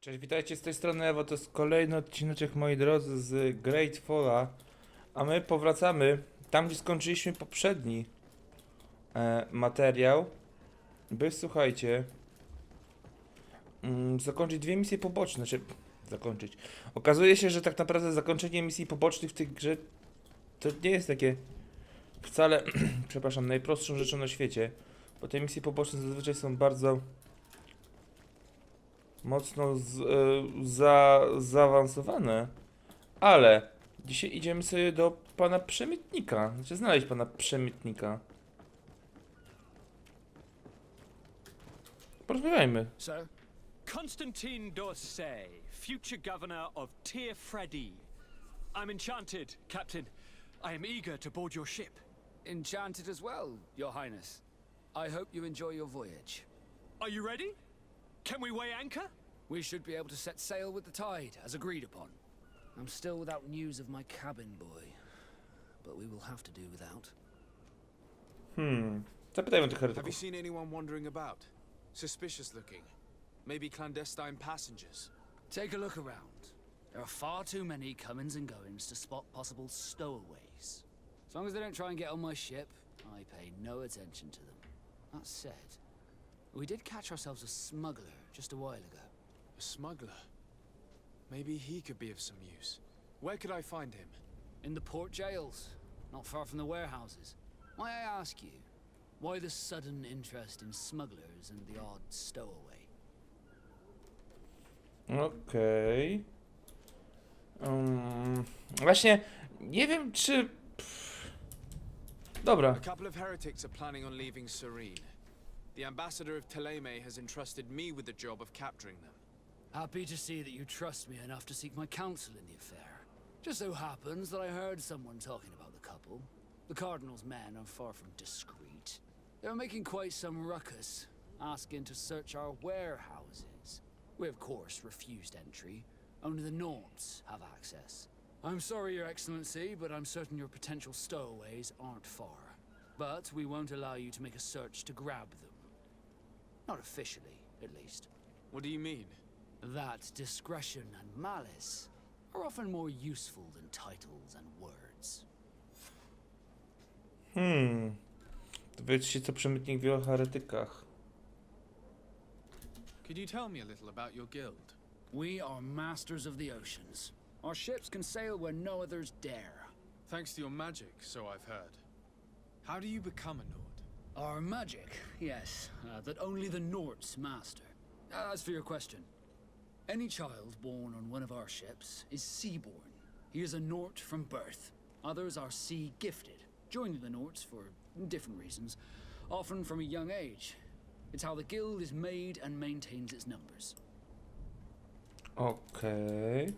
Cześć, witajcie, z tej strony Ewo, to jest kolejny odcineczek, moi drodzy, z GreedFalla. A my powracamy tam, gdzie skończyliśmy poprzedni materiał. By, słuchajcie, zakończyć dwie misje poboczne, zakończyć. Okazuje się, że tak naprawdę zakończenie misji pobocznych w tej grze to nie jest takie wcale, przepraszam, najprostszą rzeczą na świecie. Bo te misje poboczne zazwyczaj są bardzo mocno zaawansowane, ale dzisiaj idziemy sobie do pana przemytnika, znaczy znaleźć pana przemytnika. Porozmawiajmy. Sir? Constantine d'Orsay, future governor of Tir Freddy. I'm enchanted, Captain. I am eager to board your ship. Enchanted as well, Your Highness. I hope you enjoy your voyage. Are you ready? Can we weigh anchor? We should be able to set sail with the tide, as agreed upon. I'm still without news of my cabin boy, but we will have to do without. Zapytajmy tych Have you heretyków. seen anyone wandering about? Suspicious looking. Maybe clandestine passengers. Take a look around. There are far too many comings and goings to spot possible stowaways. As long as they don't try and get on my ship, I pay no attention to them. That said, we did catch ourselves a smuggler just a while ago. A smuggler. Maybe he could be of some use. Where could I find him? In the port jails, not far from the warehouses. May I ask you, why the sudden interest in smugglers and the odd stowaway? Okej. Właśnie, nie wiem czy... Dobra. A couple of heretics are planning on leaving Serene. The ambassador of Teleme has entrusted me with the job of capturing them. Happy to see that you trust me enough to seek my counsel in the affair. Just so happens that I heard someone talking about the couple. The Cardinal's men are far from discreet. They're making quite some ruckus, asking to search our warehouses. We of course refused entry. Only the Nords have access. I'm sorry, Your Excellency, but I'm certain your potential stowaways aren't far. But we won't allow you to make a search to grab them. Not officially, at least. What do you mean? That discretion and malice are often more useful than titles and words. Dowiedzcie się, co przemytnik wie o heretykach. Could you tell me a little about your guild? We are masters of the oceans. Our ships can sail where no others dare. Thanks to your magic, so I've heard. How do you become a Nord? Our magic, yes, that only the Nords master. As for your question, any child born on one of our ships is seaborn. He is a Nord from birth. Others are sea-gifted, joining the Nords for different reasons, often from a young age. It's how the guild is made and maintains its numbers. Okej.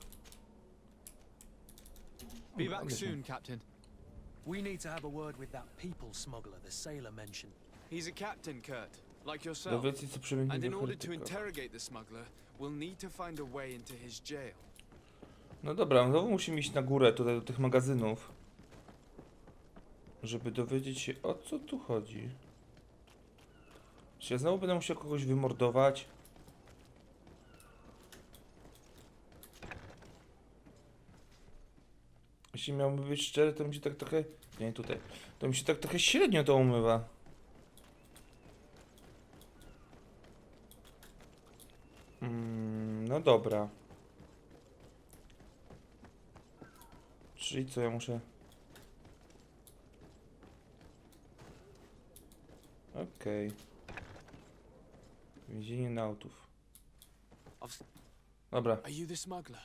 Be back soon, Captain. We need to have a word with that people smuggler the sailor mentioned. He's a captain, Kurt, like yourself. Dowiedzcie, co przemytnik And wie in o order to heretykach. interrogate the smuggler, we'll need to find a way into his jail. No dobra, znowu musimy iść na górę, tutaj do tych magazynów. Żeby dowiedzieć się, o co tu chodzi. Czy ja znowu będę musiał kogoś wymordować? Jeśli miałbym być szczery, to mi się tak trochę... Nie, tutaj. To mi się tak trochę średnio to umywa. No dobra. Czyli co, ja muszę... Okej. Więzienie nautów. Dobra. Are you the smuggler?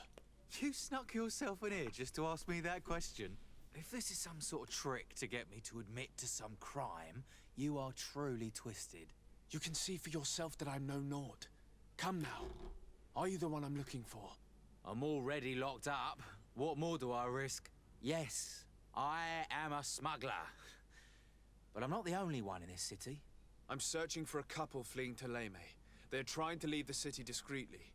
You snuck yourself in here just to ask me that question? If this is some sort of trick to get me to admit to some crime, you are truly twisted. You can see for yourself that I'm no Nord. Come now. Are you the one I'm looking for? I'm already locked up. What more do I risk? Yes, I am a smuggler. But I'm not the only one in this city. I'm searching for a couple fleeing to Leme. They're trying to leave the city discreetly.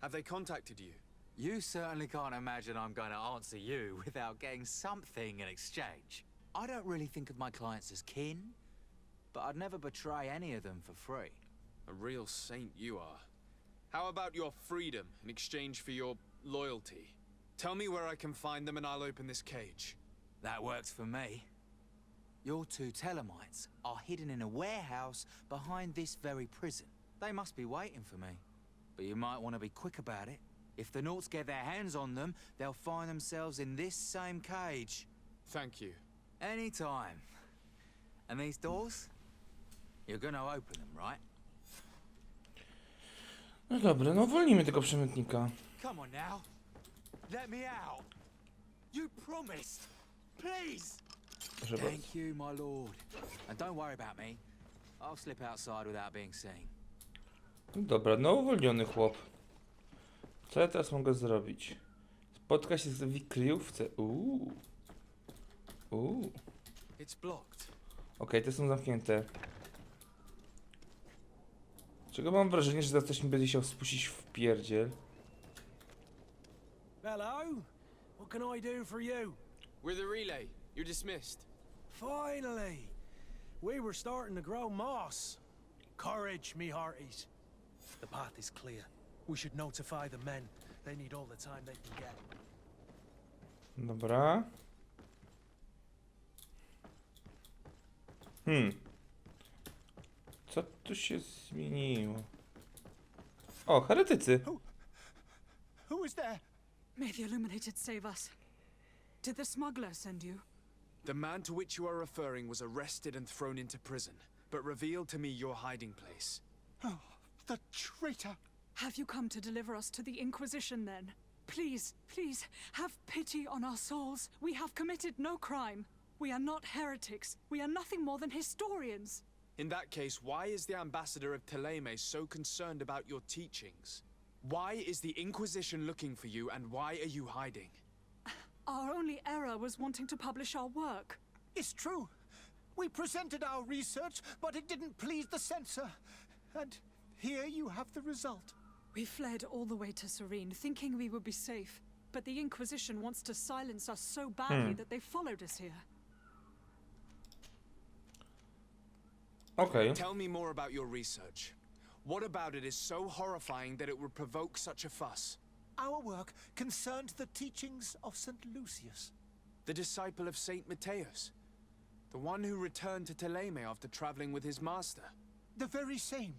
Have they contacted you? You certainly can't imagine I'm going to answer you without getting something in exchange. I don't really think of my clients as kin, but I'd never betray any of them for free. A real saint you are. How about your freedom in exchange for your loyalty? Tell me where I can find them and I'll open this cage. That works for me. Your two Telemites are hidden in a warehouse behind this very prison. They must be waiting for me. But you might want to be quick about it. If the Nauts get their hands on them, they'll find themselves in this same cage. Thank you. Anytime. And these doors? You're gonna open them, right? No dobra, no uwolnimy tego przemytnika. Come on now. Let me out. You promised. Please. Proszę bardzo. Thank you, my lord. And don't worry about me. I'll slip outside without being seen. No dobra, no uwolniony chłop. Co ja teraz mogę zrobić? Spotkać się w kryjówce. It's blocked. Okej, te są zamknięte. Czego mam wrażenie, że za coś mi będzie chciał spuścić w pierdziel. Hello? What can I do for you? We're the relay. You're dismissed. Finally! We were starting to grow moss. Courage, me hearties. The path is clear. We should notify the men. They need all the time they can get. Dobra. Co tu się zmieniło? O, heretycy. Who is there? May the Illuminated save us. Did the smuggler send you? The man to which you are referring was arrested and thrown into prison, but revealed to me your hiding place. Oh, the traitor! Have you come to deliver us to the Inquisition then? Please, please, have pity on our souls. We have committed no crime. We are not heretics. We are nothing more than historians. In that case, why is the ambassador of Teleme so concerned about your teachings? Why is the Inquisition looking for you, and why are you hiding? Our only error was wanting to publish our work. It's true. We presented our research, but it didn't please the censor. And here you have the result. We fled all the way to Serene, thinking we would be safe. But the Inquisition wants to silence us so badly that they followed us here. Okej. Tell me more about your research. What about it is so horrifying that it would provoke such a fuss? Our work concerned the teachings of St. Lucius. The disciple of Saint Matthias? The one who returned to Teleme after traveling with his master? The very same.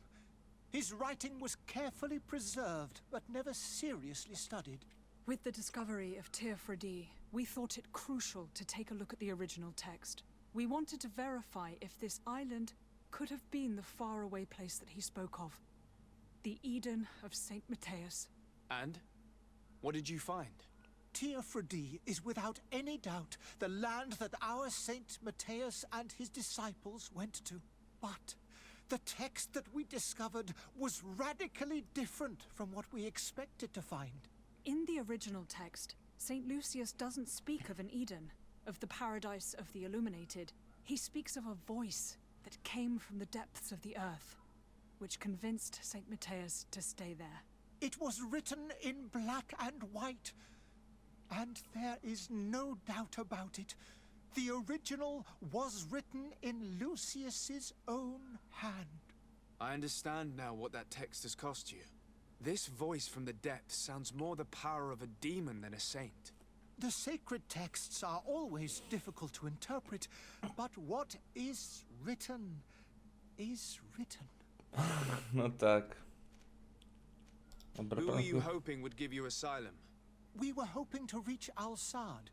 His writing was carefully preserved, but never seriously studied. With the discovery of Tir Fredi, we thought it crucial to take a look at the original text. We wanted to verify if this island could have been the faraway place that he spoke of. The Eden of Saint Matthias. And? What did you find? Tir Fredi is without any doubt the land that our Saint Matthias and his disciples went to. But the text that we discovered was radically different from what we expected to find. In the original text, Saint Lucius doesn't speak of an Eden, of the paradise of the Illuminated. He speaks of a voice that came from the depths of the earth, which convinced Saint Matthias to stay there. It was written in black and white, and there is no doubt about it. The original was written in Lucius's own hand. I understand now what that text has cost you. This voice from the depths sounds more the power of a demon than a saint. The sacred texts are always difficult to interpret, but what is written is written. No tak. Dobra, Who were you pan- hoping would give you asylum? We were hoping to reach Al-Sad.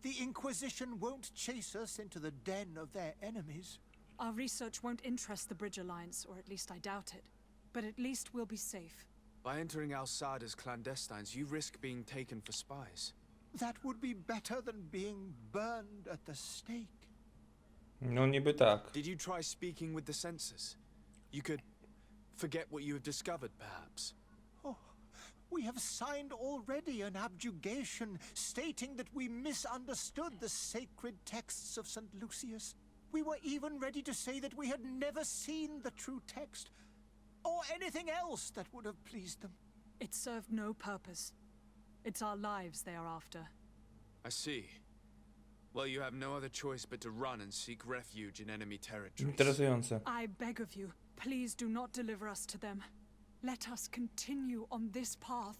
The Inquisition won't chase us into the den of their enemies. Our research won't interest the Bridge Alliance, or at least I doubt it. But at least we'll be safe. By entering Al-Sad as clandestines, you risk being taken for spies. That would be better than being burned at the stake. No niby tak. Did you try speaking with the censors? You could forget what you have discovered, perhaps. Oh, we have signed already an abjugation stating that we misunderstood the sacred texts of St. Lucius. We were even ready to say that we had never seen the true text, or anything else that would have pleased them. It served no purpose. It's our lives they are after. I see. Well, you have no other choice but to run and seek refuge in enemy territories. Interesujące. I beg of you, please do not deliver us to them. Let us continue on this path.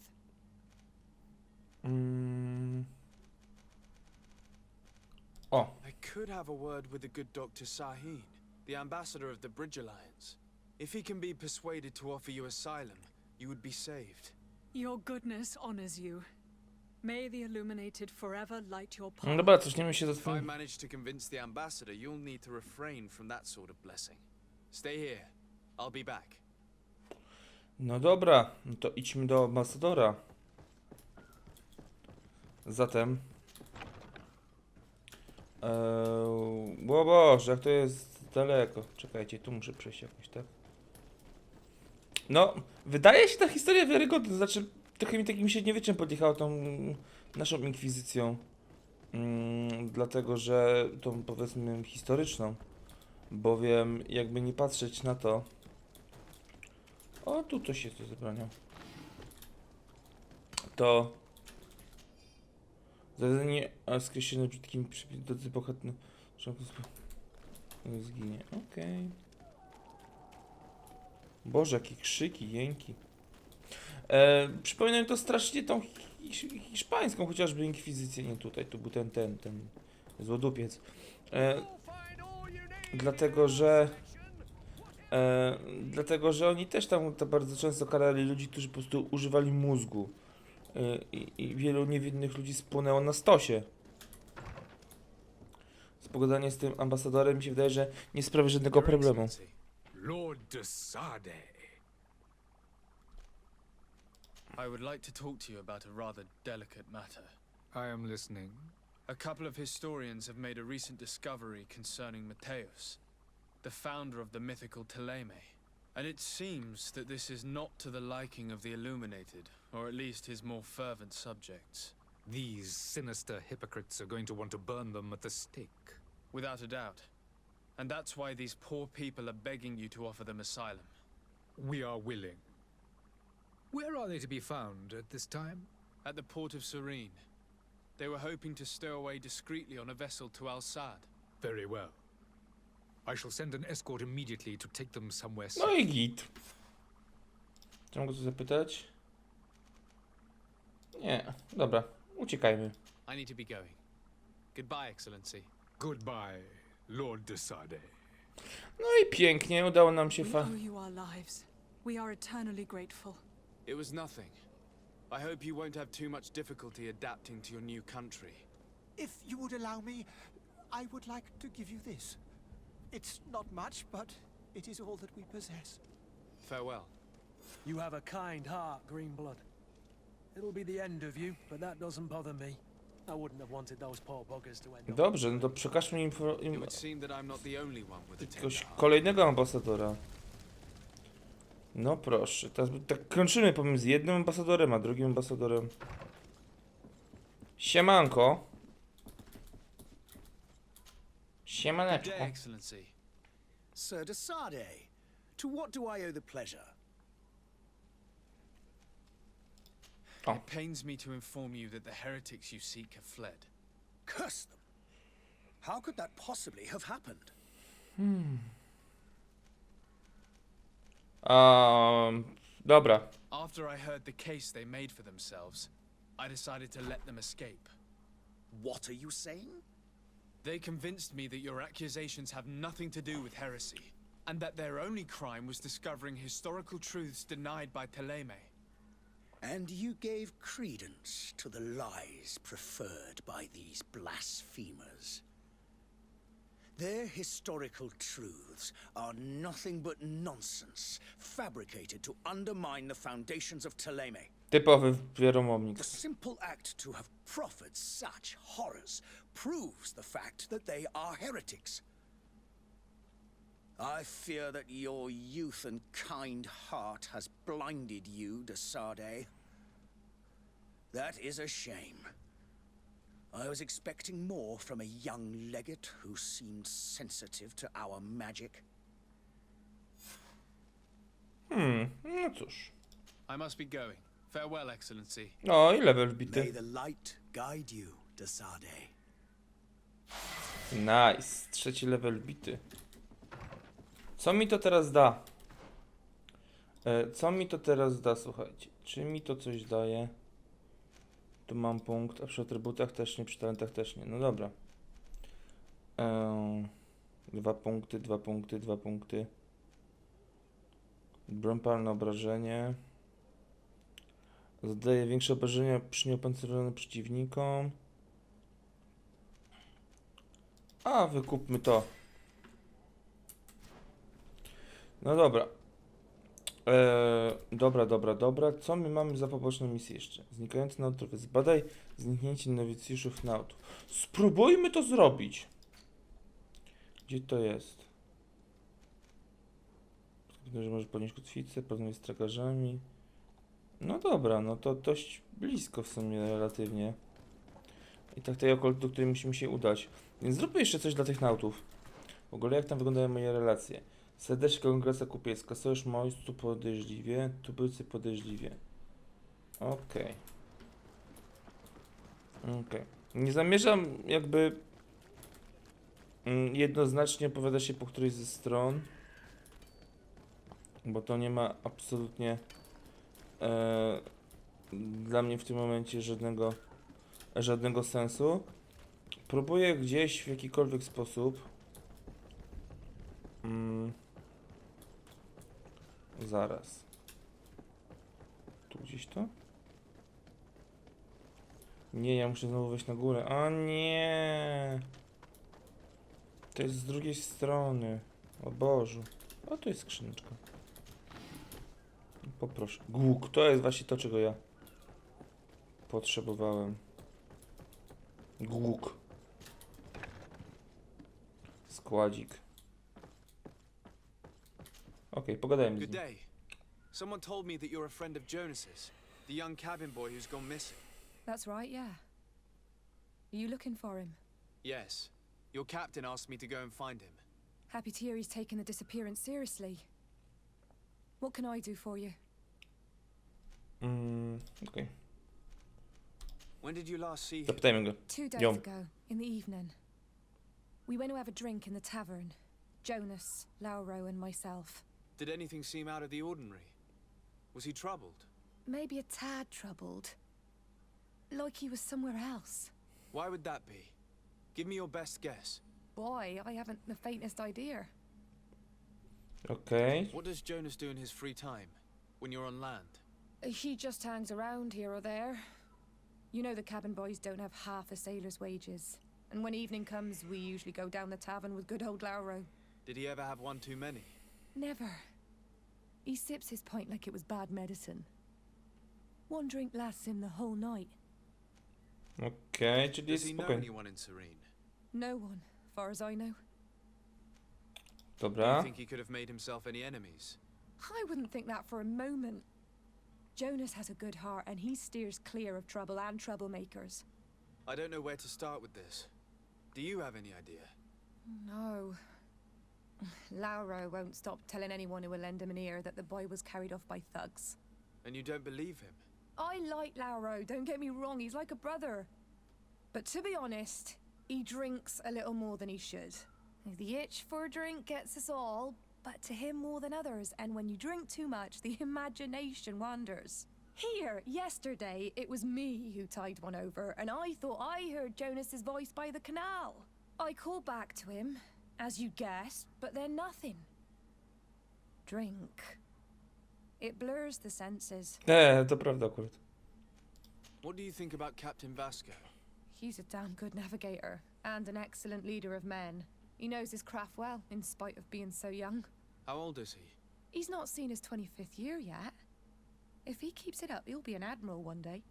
O, I could have a word with the good Dr. Sahin, the ambassador of the Bridge Alliance. If he can be persuaded to offer you asylum, you would be saved. Your goodness honors you. May the illuminated forever light your no path. dobra, zaczniemy się za If I twoim... manage to convince the ambassador, you'll need to refrain from that sort of blessing. Stay here. I'll be back. No dobra, no to idźmy do ambasadora. Zatem... O Boże, jak to jest daleko. Czekajcie, tu muszę przejść jakoś, tak? No, wydaje się ta historia wiarygodna, znaczy trochę mi takim średniowieczem podjechało tą naszą inkwizycją. Dlatego, że tą powiedzmy historyczną. Bowiem jakby nie patrzeć na to... O, tu coś jest do zebrania. To... Zadanie skreślone przed takim przypięty bohatny. Zginie. Okej. Boże, jakie krzyki, jęki. Przypominam to strasznie tą hiszpańską chociażby inkwizycję. Nie tutaj, tu był ten złodupiec. Dlatego, że oni też tam bardzo często karali ludzi, którzy po prostu używali mózgu. I wielu niewinnych ludzi spłonęło na stosie. Pogadanie z tym ambasadorem mi się wydaje, że nie sprawi żadnego Your problemu. Excellency. Lord Dochodzenie. I would like to talk to you about a rather delicate matter. I am listening. A couple of historians have made a recent discovery concerning Mateus, the founder of the mythical Teleme. And it seems that this is not to the liking of the Illuminated, or at least his more fervent subjects. These sinister hypocrites are going to want to burn them at the stake. Without a doubt. And that's why these poor people are begging you to offer them asylum. We are willing. Where are they to be found at this time? At the port of Serene. They were hoping to stow away discreetly on a vessel to Al-Sad. Very well. I shall send an escort immediately to take them somewhere No safe. i git. Czy mogę coś zapytać? Nie, dobra, uciekajmy. I need to be going. Goodbye, Excellency. Goodbye, Lord Dochodzenie. No i pięknie, udało nam się We owe you our lives. We are eternally grateful. It was nothing. I hope you won't have too much difficulty adapting to your new country. If you would allow me, I would like to give you this. It's not much, but it is all that we possess. Farewell. You have a kind heart, Greenblood. It'll be the end of you, but that doesn't bother me. I wouldn't have wanted those poor buggers to end up. Dobrze, no to przekażmy im, It would seem that I'm not the only one with a jakiegoś tender heart. kolejnego ambasadora. No proszę, teraz tak kończymy pomiędzy jednym ambasadorem a drugim ambasadorem. Siemanko. Good Siemaneczko. day, Excellency. Sir Dochodzenie, to what do I owe the pleasure? Oh. It pains me to inform you that the heretics you seek have fled. Curse them! How could that possibly have happened? Dobra. After I heard the case they made for themselves, I decided to let them escape. What are you saying? They convinced me that your accusations have nothing to do with heresy, and that their only crime was discovering historical truths denied by Teleme. And you gave credence to the lies preferred by these blasphemers. Their historical truths are nothing but nonsense, fabricated to undermine the foundations of Teleme. Typowy wieromownik. The simple act to have proffered such horrors proves the fact that they are heretics. I fear that your youth and kind heart has blinded you, Dochodzenie. That is a shame. I was expecting more from a young legate who seemed sensitive to our magic. No cóż. I must be going. Farewell, Excellency. No i level May bity. the light guide you, Dochodzenie. Nice. Trzeci level bity. Co mi to teraz da? Co mi to teraz da, słuchajcie? Czy mi to coś daje? Tu mam punkt, a przy atrybutach też nie, przy talentach też nie. No dobra. 2 punkty, 2 punkty, 2 punkty. Broń palna, obrażenie. Zadaje większe obrażenia przy nieopancerzonym przeciwnikom. A, wykupmy to. No dobra. Dobra. Co my mamy za poboczną misję jeszcze? Znikający nautów. Zbadaj zniknięcie nowicjuszów nautów. Spróbujmy to zrobić. Gdzie to jest? Że może podnieść kotwicę, porozmawiać z tragarzami. No dobra, no to dość blisko w sumie relatywnie. I tak tej okolicy, do której musimy się udać. Więc zróbmy jeszcze coś dla tych nautów. W ogóle jak tam wyglądają moje relacje? Serdeczna kongregacja kupiecka, sojusz mojstru podejrzliwie, tubylcy podejrzliwie. Okej. Nie zamierzam jakby jednoznacznie opowiadać się po którejś ze stron, bo to nie ma absolutnie dla mnie w tym momencie żadnego sensu. Próbuję gdzieś w jakikolwiek sposób zaraz. Tu gdzieś to? Nie, ja muszę znowu wejść na górę. O nie! To jest z drugiej strony. O Bożu. O, tu jest skrzyneczka. Poproszę. Głuk, to jest właśnie to, czego ja potrzebowałem. Głuk. Składzik. Okej, pogadajmy z Good nim. day. Someone told me that you're a friend of Jonas's, the young cabin boy who's gone missing. That's right, yeah. Are you looking for him? Yes. Your captain asked me to go and find him. Happy to hear he's taken the disappearance seriously. What can I do for you? Okej. When did you last see him? Zapytajmy go. 2 days Ją. ago, in the evening. We went to have a drink in the tavern. Jonas, Lauro and myself. Did anything seem out of the ordinary? Was he troubled? Maybe a tad troubled. Like he was somewhere else. Why would that be? Give me your best guess. Boy, I haven't the faintest idea. Okej. What does Jonas do in his free time, when you're on land? He just hangs around here or there. You know the cabin boys don't have half a sailor's wages. And when evening comes, we usually go down the tavern with good old Lauro. Did he ever have one too many? Never. He sips his pint like it was bad medicine. One drink lasts him the whole night. Okej, czyli Does jest he know spokojny. anyone in Serene? No one, far as I know. Do you Dobra. think he could have made himself any enemies? I wouldn't think that for a moment. Jonas has a good heart and he steers clear of trouble and troublemakers. I don't know where to start with this. Do you have any idea? No. Lauro won't stop telling anyone who will lend him an ear that the boy was carried off by thugs. And you don't believe him? I like Lauro, don't get me wrong, he's like a brother. But to be honest, he drinks a little more than he should. The itch for a drink gets us all, but to him more than others, and when you drink too much, the imagination wanders. Here, yesterday, it was me who tied one over, and I thought I heard Jonas's voice by the canal. I called back to him, as you guessed, but then nothing. Drink. It blurs the senses. To prawda akurat. What do you think about Captain Vasco? He's a damn good navigator, and an excellent leader of men. He knows his craft well, in spite of being so young. How old is he? He's not seen his 25th year yet. If he keeps it up, he'll be an admiral one day.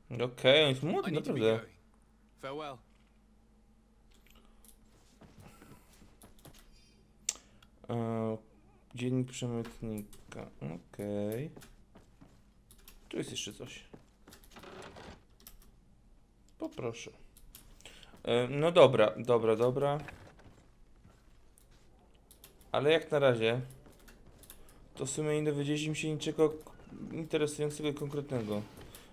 Okej, on jest I młody, need to be naprawdę. going. Farewell. Dziennik przemytnika. Okej. Tu jest jeszcze coś. Poproszę. No dobra. Ale jak na razie to w sumie nie dowiedzieliśmy się niczego interesującego i konkretnego.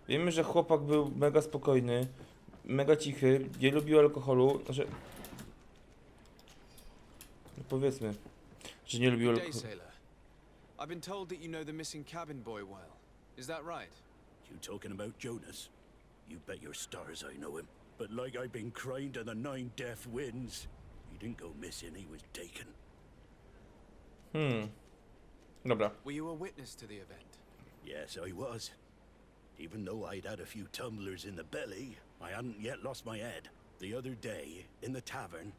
Wiemy, że chłopak był mega spokojny, mega cichy, nie lubił alkoholu, znaczy... No powiedzmy, że nie lubił Good day, alkoholu. sailor. I've been told that you know the missing cabin boy well. Is that right? You talking about Jonas? You bet your stars I know him. But like I've been crying to the 9 deaf winds, he didn't go missing, he was taken. Dobra. Were you a witness to the event? Yes, I was. Even though I'd had a few tumblers in the belly, I hadn't yet lost my head. The other day, in the tavern,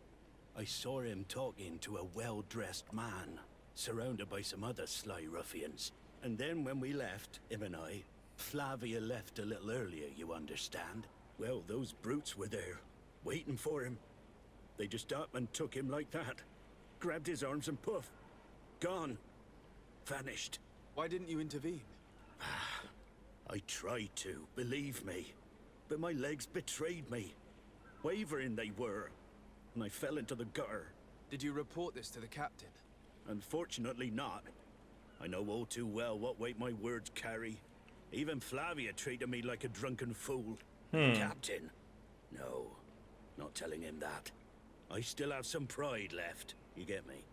I saw him talking to a well-dressed man, surrounded by some other sly ruffians. And then when we left, him and I, Flavia left a little earlier, you understand? Well, those brutes were there, waiting for him. They just up and took him like that. Grabbed his arms and poof. Gone. Vanished. Why didn't you intervene? I tried to, believe me. But my legs betrayed me. Wavering they were. And I fell into the gutter. Did you report this to the captain? Unfortunately not. I know all too well what weight my words carry. Even Flavia treated me like a drunken fool. Captain? No, not telling him that. I still have some pride left. You get me?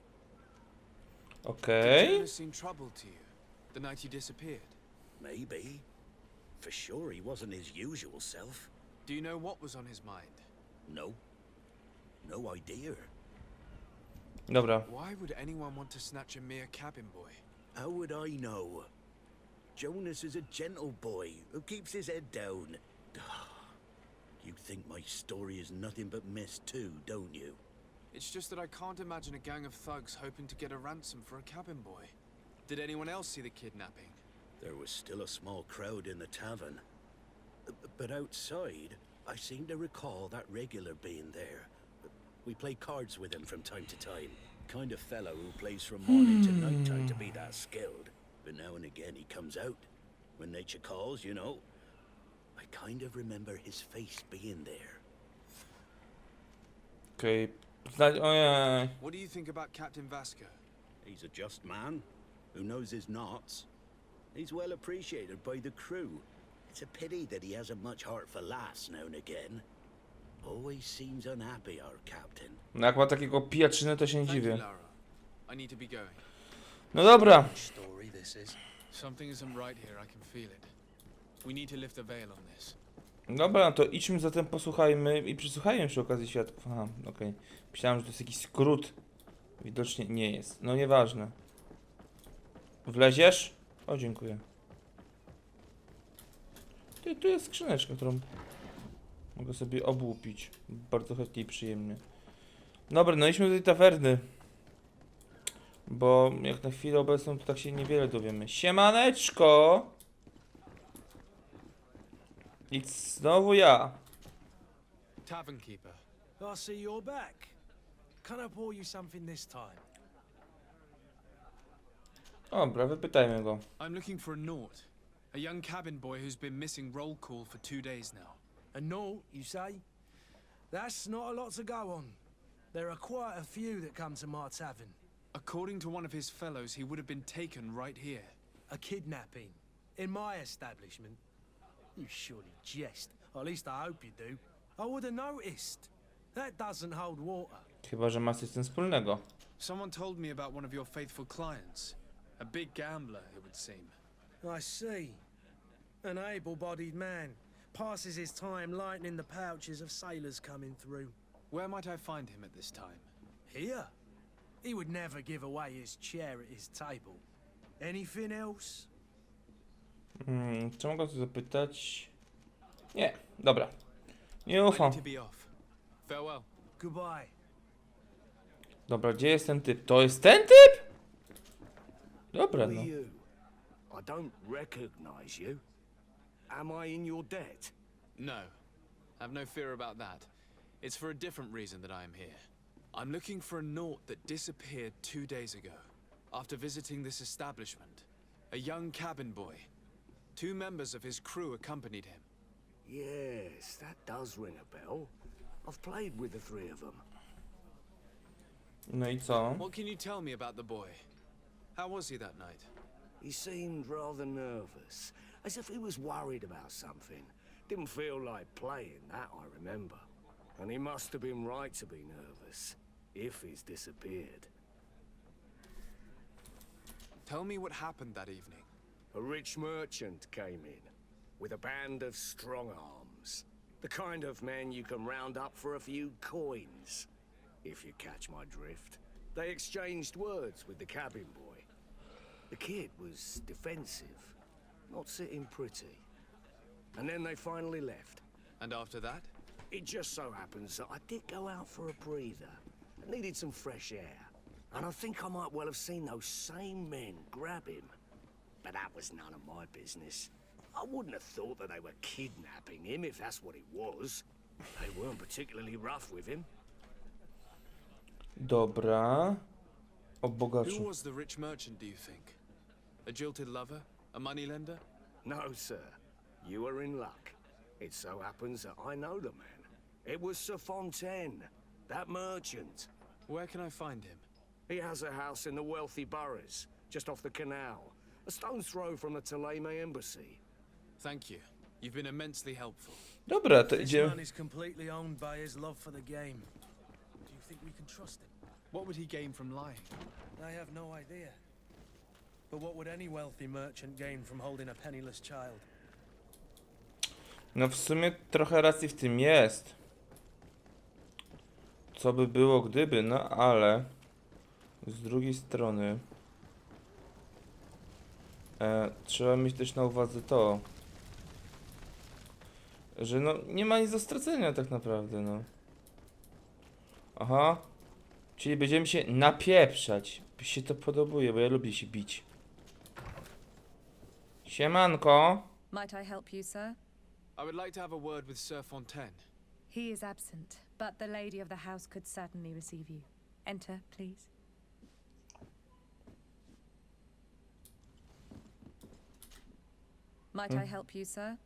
Did Okej. Jonas seem troubled to you the night you disappeared? Maybe. For sure he wasn't his usual self. Do you know what was on his mind? No. No idea. Dobra. Why would anyone want to snatch a mere cabin boy? How would I know? Jonas is a gentle boy who keeps his head down. You think my story is nothing but mist too, don't you? It's just that I can't imagine a gang of thugs hoping to get a ransom for a cabin boy. Did anyone else see the kidnapping? There was still a small crowd in the tavern. But outside, I seem to recall that regular being there. We play cards with him from time to time. Kind of fellow who plays from morning to night time to be that skilled. But now and again he comes out. When nature calls, you know. I kind of remember his face being there. Okej. Ojej. What do you think about Captain Vasco? He's a just man who knows his knots. He's well appreciated by the crew. It's a pity that he hasn't much heart for laughs now and again. Always seems unhappy, our captain. No jak ma takiego pijaczyny, to się nie Thank you, dziwię. Lara. I need to be going. No dobra. Story this is. Something isn't right here, I can feel it. We need to lift the veil on this. Dobra, no to idźmy zatem, posłuchajmy i przysłuchajmy przy okazji świadków. Aha, okej. Myślałem, że to jest jakiś skrót. Widocznie nie jest. No nieważne. Wleziesz? O, dziękuję. Tu jest skrzyneczka, którą mogę sobie obłupić. Bardzo chętnie i przyjemnie. Dobra, no idźmy do tej tawerny. Bo jak na chwilę obecną to tak się niewiele dowiemy. Siemaneczko! I znowu ja. Tavern keeper. I see you're back. Can I pour you something this time? Dobra, wypytajmy go. I'm looking for a Nort. A young cabin boy who's been missing roll call for 2 days now. A naught, you say? That's not a lot to go on. There are quite a few that come to my tavern. According to one of his fellows, he would have been taken right here. A kidnapping. In my establishment. You surely jest. Or at least I hope you do. I would have noticed. That doesn't hold water. Chyba, że ma coś z tym wspólnego. Someone told me about one of your faithful clients. A big gambler, it would seem. I see. An able-bodied man. Passes his time lightening the pouches of sailors coming through. Where might I find him at this time? Here? He would never give away his chair at his table. Anything else? Czy mogę tu zapytać? Nie, dobra. Nie I ufam. need to be off. Farewell. Goodbye. Dobra, gdzie jest ten typ? To jest ten typ? Dobra, Who no. are you? I don't recognize you. Am I in your debt? No. Have no fear about that. It's for a different reason that I am here. I'm looking for a Nort that disappeared 2 days ago, after visiting this establishment. A young cabin boy. 2 members of his crew accompanied him. Yes, that does ring a bell. I've played with the 3 of them. No i co? What can you tell me about the boy? How was he that night? He seemed rather nervous, as if he was worried about something. Didn't feel like playing, that I remember. And he must have been right to be nervous, if he's disappeared. Tell me what happened that evening. A rich merchant came in with a band of strong arms. The kind of men you can round up for a few coins, if you catch my drift. They exchanged words with the cabin boy. The kid was defensive, not sitting pretty. And then they finally left. And after that? It just so happens that I did go out for a breather. I needed some fresh air. And I think I might well have seen those same men grab him. But that was none of my business. I wouldn't have thought that they were kidnapping him, if that's what it was. They weren't particularly rough with him. Dobra. O Who bogaczu. was the rich merchant, do you think? A jilted lover? A moneylender? No, sir. You are in luck. It so happens that I know the man. It was Sir Fontaine, that merchant. Where can I find him? He has a house in the wealthy boroughs, just off the canal. A stone's throw from the Thélème embassy. Thank you. You've been immensely helpful. Dobra, to This idziemy. man is completely owned by his love for the game. Do you think we can trust him? What would he gain from lying? I have no idea. But what would any wealthy merchant gain from holding a penniless child? No w sumie trochę racji w tym jest. Co by było gdyby, no ale z drugiej strony trzeba mieć też na uwadze to, że no nie ma nic do stracenia tak naprawdę, no. Aha. Czyli będziemy się napieprzać. Mi się to podobuje, bo ja lubię się bić. Siemanko. Might I help you, sir? I would like to have a word with Sir Fontaine. He is absent, but the lady of the house could certainly receive you. Enter, please. Might I help you, sir?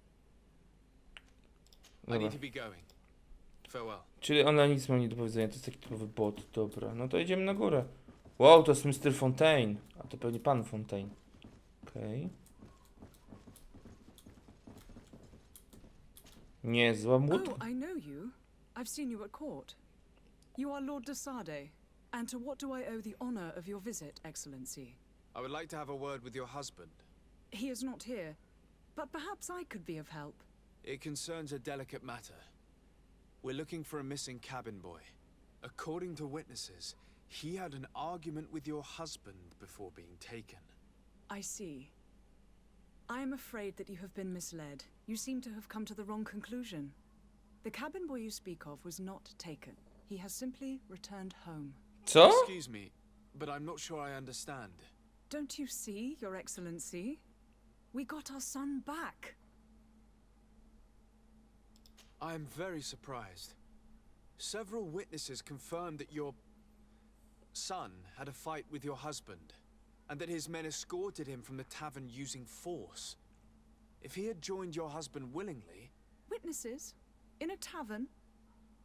I Dobra. need to be going. Farewell. Czyli ona nic ma nie do powiedzenia, to jest taki typowy bot, dobra. No to idziemy na górę. Wow, to jest Mr. Fontaine. A to pewnie pan Fontaine. Okej. Niezła młot. Oh, I know you. I've seen you at court. You are Lord Dochodzenie. And to what do I owe the honor of your visit, Excellency? I would like to have a word with your husband. He is not here, but perhaps I could be of help. It concerns a delicate matter. We're looking for a missing cabin boy. According to witnesses, he had an argument with your husband before being taken. I see. I am afraid that you have been misled. You seem to have come to the wrong conclusion. The cabin boy you speak of was not taken. He has simply returned home. Co? Excuse me, but I'm not sure I understand. Don't you see, Your Excellency? We got our son back. I am very surprised. Several witnesses confirmed that your son had a fight with your husband, and that his men escorted him from the tavern using force. If he had joined your husband willingly... Witnesses? In a tavern?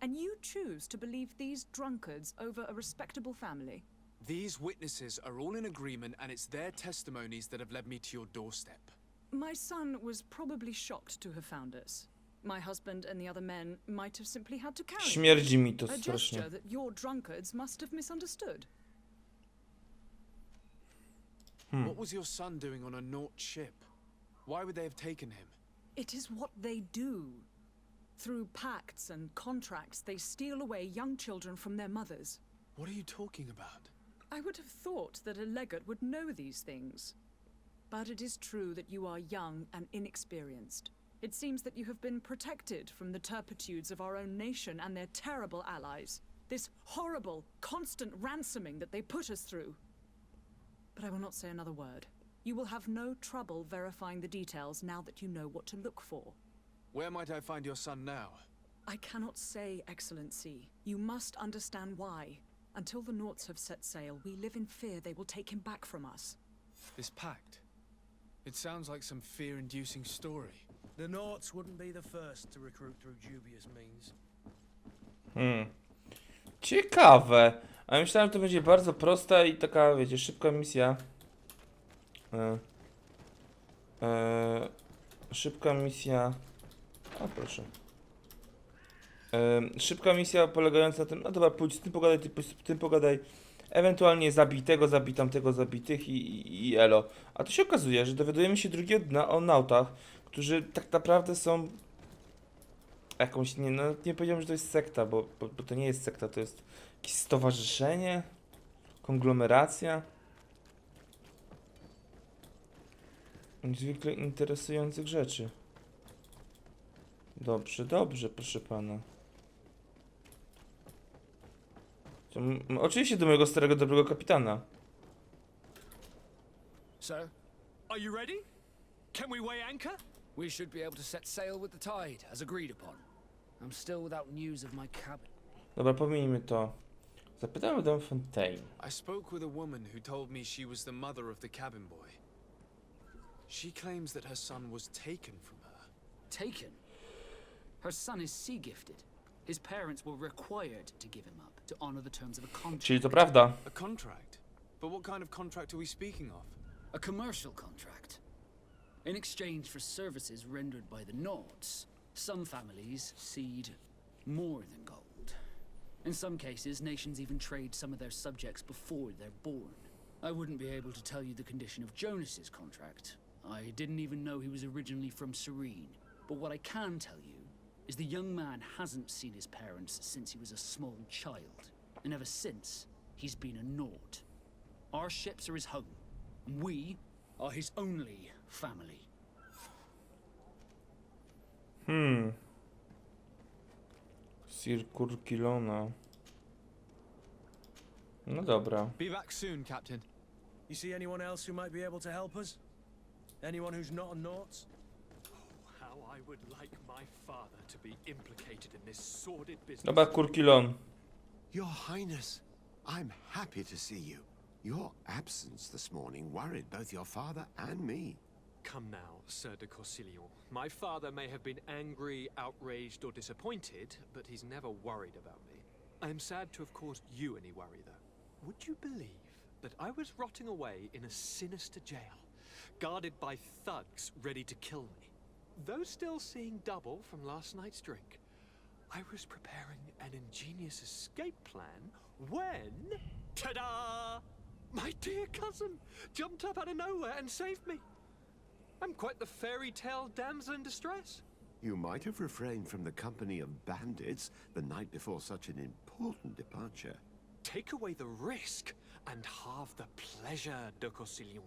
And you choose to believe these drunkards over a respectable family? These witnesses are all in agreement, and it's their testimonies that have led me to your doorstep. My son was probably shocked to have found us. My husband and the other men might have simply had to carry Śmierdzi mi to a strasznie. gesture that your drunkards must have misunderstood. What was your son doing on a Naut ship? Why would they have taken him? It is what they do. Through pacts and contracts, they steal away young children from their mothers. What are you talking about? I would have thought that a legate would know these things. But it is true that you are young and inexperienced. It seems that you have been protected from the turpitudes of our own nation and their terrible allies. This horrible, constant ransoming that they put us through. But I will not say another word. You will have no trouble verifying the details now that you know what to look for. Where might I find your son now? I cannot say, Excellency. You must understand why. Until the Nauts have set sail, we live in fear they will take him back from us. This pact. It sounds like some fear-inducing story. The Nauts wouldn't be the first to recruit through dubious means. Ciekawe. A myślałem, że to będzie bardzo prosta i taka, wiecie, szybka misja. Szybka misja. O, proszę. Szybka misja polegająca na tym, no dobra, pójdź z tym pogadaj, ty pójdź z tym pogadaj. Ewentualnie zabij tego, zabij tamtego, zabij tych i elo. A tu się okazuje, że dowiadujemy się drugiego dna o nautach, którzy tak naprawdę są jakąś, nie powiedziałem, że to jest sekta, bo to nie jest sekta, to jest jakieś stowarzyszenie, konglomeracja. Niezwykle interesujących rzeczy. Dobrze, dobrze, proszę pana. Oczywiście do mojego starego, dobrego kapitana. Sir, Are you ready? Can we weigh anchor? we should be able to set sail with the tide, as agreed upon. I'm still without news of my cabin. Dobra, pomijmy to. Zapytałem o Dame Fontaine. I spoke with a woman who told me she was the mother of the cabin boy. She claims that her son was taken from her. Taken? Her son is sea gifted. His parents were required to give him up to honor the terms of a contract. Czyli to prawda. A contract? But what kind of contract are we speaking of? A commercial contract. In exchange for services rendered by the Nords, some families cede more than gold. In some cases, nations even trade some of their subjects before they're born. I wouldn't be able to tell you the condition of Jonas's contract. I didn't even know he was originally from Serene. But what I can tell you is the young man hasn't seen his parents since he was a small child. And ever since, he's been a Nord. Our ships are his home, and we are his only family. Sir Kurkilona. No dobra. Be back soon, Captain. You see anyone else who might be able to help us? Anyone who's not a Naut? How I would like my father to be implicated in this sordid business. Dobra, Kurkilon. Your Highness, I'm happy to see you. Your absence this morning worried both your father and me. Come now, Sir de Corsilion. My father may have been angry, outraged, or disappointed, but he's never worried about me. I am sad to have caused you any worry, though. Would you believe that I was rotting away in a sinister jail, guarded by thugs ready to kill me? Though still seeing double from last night's drink, I was preparing an ingenious escape plan when... Ta-da! My dear cousin jumped up out of nowhere and saved me. I'm quite the fairy tale damsel in distress. You might have refrained from the company of bandits the night before such an important departure. Take away the risk and halve the pleasure, de Corsilion.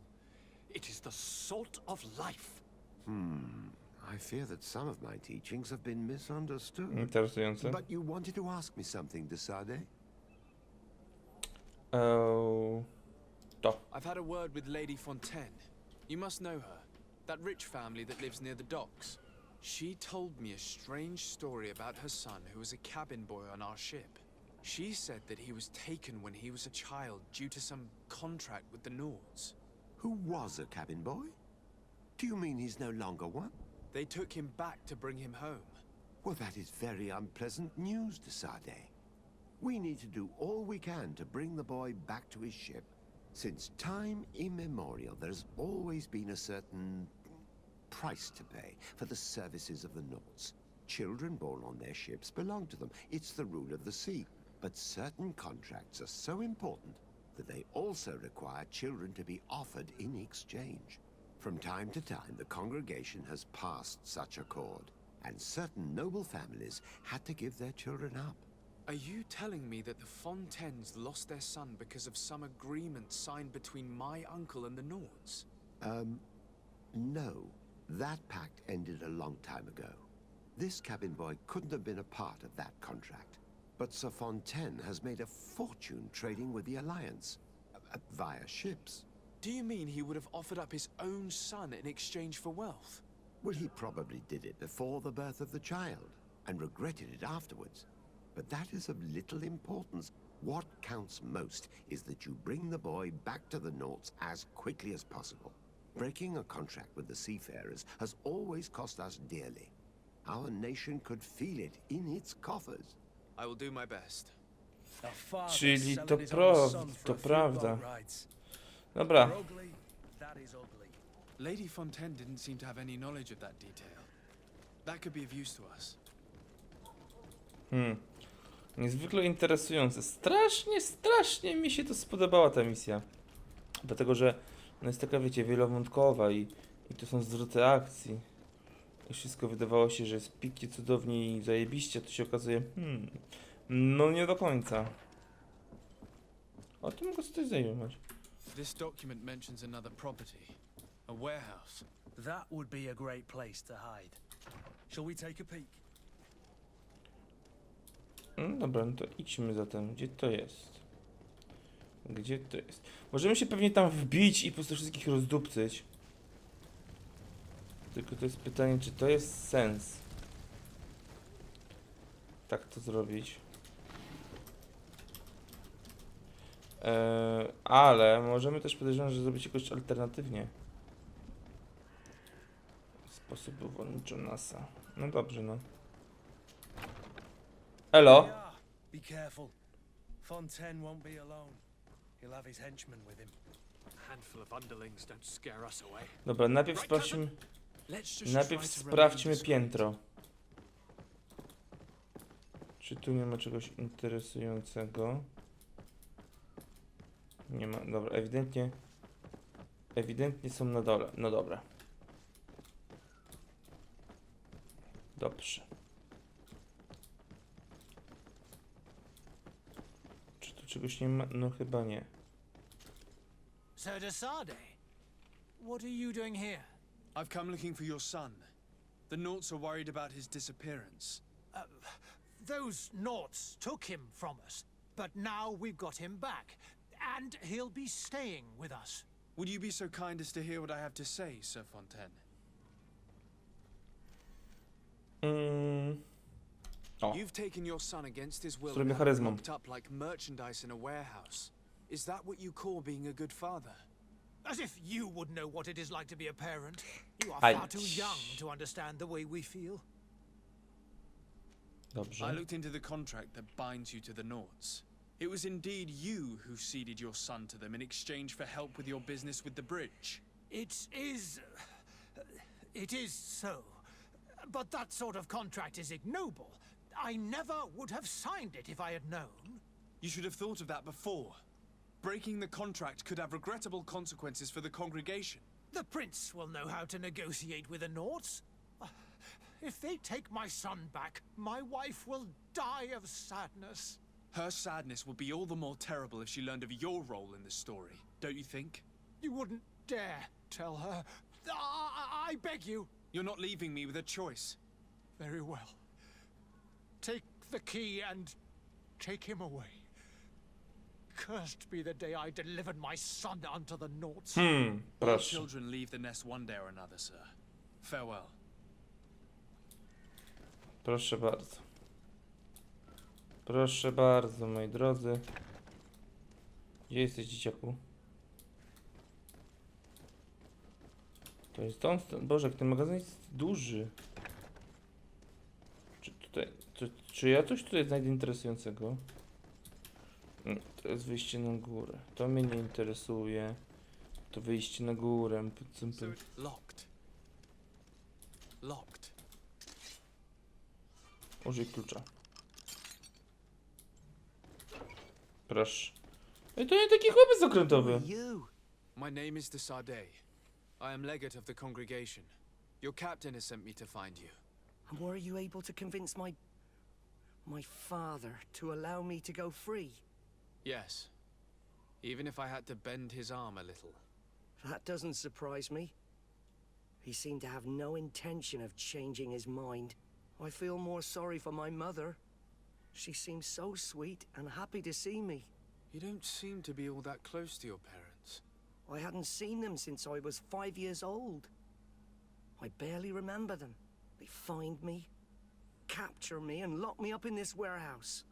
It is the salt of life. I fear that some of my teachings have been misunderstood. Interesujące. But you wanted to ask me something, de Sade? To. I've had a word with Lady Fontaine. You must know her. That rich family that lives near the docks. She told me a strange story about her son who was a cabin boy on our ship. She said that he was taken when he was a child due to some contract with the Nords. Who was a cabin boy? Do you mean he's no longer one? They took him back to bring him home. Well, that is very unpleasant news, de Sade. We need to do all we can to bring the boy back to his ship. Since time immemorial, there's always been a certain price to pay for the services of the Nords. Children born on their ships belong to them. It's the rule of the sea. But certain contracts are so important that they also require children to be offered in exchange. From time to time, the congregation has passed such accord, and certain noble families had to give their children up. Are you telling me that the Fontaines lost their son because of some agreement signed between my uncle and the Nords? No. That pact ended a long time ago. This cabin boy couldn't have been a part of that contract. But Sir Fontaine has made a fortune trading with the Alliance, via ships. Do you mean he would have offered up his own son in exchange for wealth? Well, he probably did it before the birth of the child, and regretted it afterwards. But that is of little importance. What counts most is that you bring the boy back to the Nords as quickly as possible. Breaking a contract with the seafarers has always cost us dearly. Our nation could feel it in its coffers. I will do my best. Czyli to prawda. Dobra. Lady Fontaine didn't seem to have any knowledge of that detail. That could be of use to us. Niezwykle interesujące. Strasznie mi się to spodobała ta misja. Dlatego, że ona jest taka, wiecie, wielowątkowa i to są zwroty akcji. I wszystko wydawało się, że jest pięknie, cudownie i zajebiście, to się okazuje, no nie do końca. O tym mogę sobie zajmować. This document mentions another property, a warehouse. That would be a great place to hide. Shall we take a peek? No dobra, no to idźmy zatem. Gdzie to jest? Gdzie to jest? Możemy się pewnie tam wbić i po prostu wszystkich rozdupcyć. Tylko to jest pytanie, czy to jest sens. Tak to zrobić. Ale możemy też podejrzewać, że zrobić jakoś alternatywnie. Sposób uwolnić Jonasa. No dobrze, no. Elo. Be careful. Fontaine won't be alone. He'll have his henchmen with him. A handful of underlings don't scare us away. Dobra, najpierw sprawdźmy piętro. Czy tu nie ma czegoś interesującego? Nie ma, dobra, ewidentnie są na dole, no dobra. Dobrze. Czy tu czegoś nie ma? No chyba nie. Sir Desade, what are you doing here? I've come looking for your son. The Naughts are worried about his disappearance. Those Naughts took him from us, but now we've got him back, and he'll be staying with us. Would you be so kind as to hear what I have to say, Sir Fontaine? You've taken your son against his will and had him locked up like merchandise in a warehouse. Is that what you call being a good father? As if you would know what it is like to be a parent. You are far too young to understand the way we feel. Dobrze. I looked into the contract that binds you to the Naughts. It was indeed you who ceded your son to them in exchange for help with your business with the bridge. It is so. But that sort of contract is ignoble. I never would have signed it if I had known. You should have thought of that before. Breaking the contract could have regrettable consequences for the congregation. The prince will know how to negotiate with the Naughts. If they take my son back, my wife will die of sadness. Her sadness will be all the more terrible if she learned of your role in the story, don't you think? You wouldn't dare tell her. I beg you. You're not leaving me with a choice. Very well. Take the key and take him away. Cursed be the day I delivered my son unto the Naughts. All children leave the nest one day or another, sir. Farewell. Proszę bardzo. Proszę bardzo, moi drodzy. Gdzie jesteś, dzieciaku? To jest on. Boże, jak ten magazyn jest duży. Czy ja coś tutaj znajdę interesującego? To jest wyjście na górę. To mnie nie interesuje. To wyjście na górę. Locked. Locked. Użyj klucza. Proszę. I to nie taki chłopiec okrętowy. My name is Dochodzenie. I am legate of the congregation. Your captain has sent me to find you. And were you able to convince my father to allow me to go free? Yes. Even if I had to bend his arm a little. That doesn't surprise me. He seemed to have no intention of changing his mind. I feel more sorry for my mother. She seems so sweet and happy to see me. You don't seem to be all that close to your parents. I hadn't seen them since I was 5 years old. I barely remember them. They find me, capture me, and lock me up in this warehouse.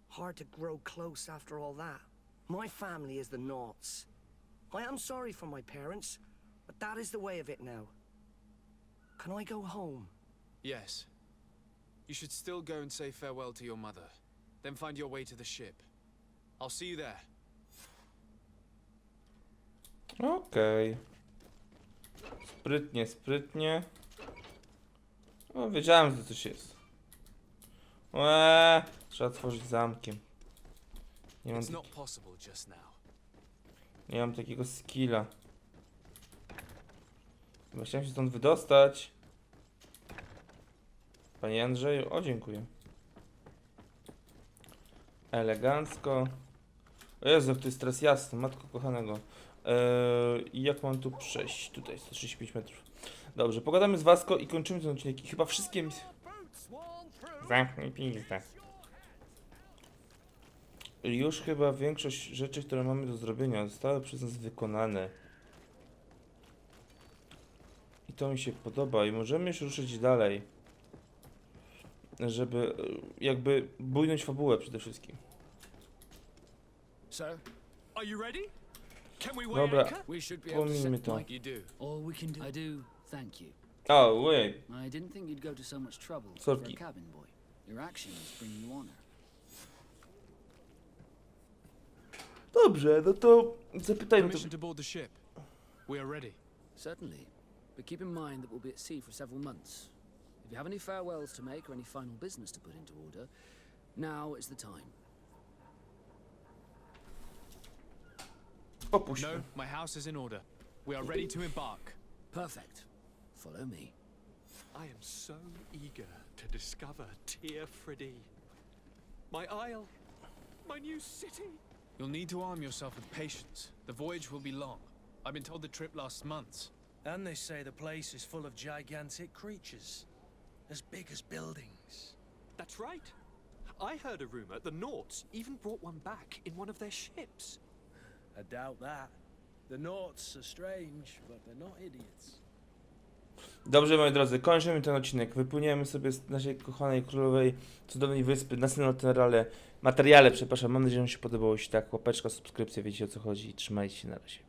Hard to grow close after all that. My family is the Naughts. I am sorry for my parents, but that is the way of it now. Can I go home? Yes. You should still go and say farewell to your mother. Then find your way to the ship. I'll see you there. Okej. Sprytnie, sprytnie. O, wiedziałem, że coś jest. Trzeba otworzyć zamkiem. Nie mam takiego skilla. Chyba chciałem się stąd wydostać. Panie Andrzeju, o dziękuję. Elegancko. O Jezu, jak to jest teraz jasne, matko kochanego. I jak mam tu przejść? Tutaj 135 metrów. Dobrze, pogadamy z Vasco i kończymy ten odcinek. I chyba wszystkie misje... Zamknij pizdę. Już chyba większość rzeczy, które mamy do zrobienia, zostały przez nas wykonane. I to mi się podoba i możemy już ruszyć dalej. Żeby jakby bujnąć fabułę przede wszystkim. Sir, Are you ready? Can we weigh Dobra, anchor? we should be able to pomijmy set to. like you do. All we can do. I do. Thank you. O, wait. I didn't think you'd go to so much trouble for Sorki. a cabin boy. Your actions bring you honor. Dobrze, no to zapytajmy to. Permission to board the ship. We are ready. Certainly, but keep in mind that we'll be at sea for several months. If you have any farewells to make or any final business to put into order, now is the time. Opuść. No, my house is in order. We are ready to embark. Perfect. Follow me. I am so eager to discover Tear Freddy. My isle, my new city. You'll need to arm yourself with patience. The voyage will be long. I've been told the trip lasts months. And they say the place is full of gigantic creatures, as big as buildings. That's right. I heard a rumor the Nauts even brought one back in one of their ships. I doubt that. The Nauts are strange, but they're not idiots. Dobrze, moi drodzy, kończymy ten odcinek. Wypłyniemy sobie z naszej kochanej królowej cudownej wyspy. Następnym materiale, przepraszam. Mam nadzieję, że wam się podobało. Jeśli tak, łapeczka, subskrypcja, wiecie o co chodzi. Trzymajcie się, na razie.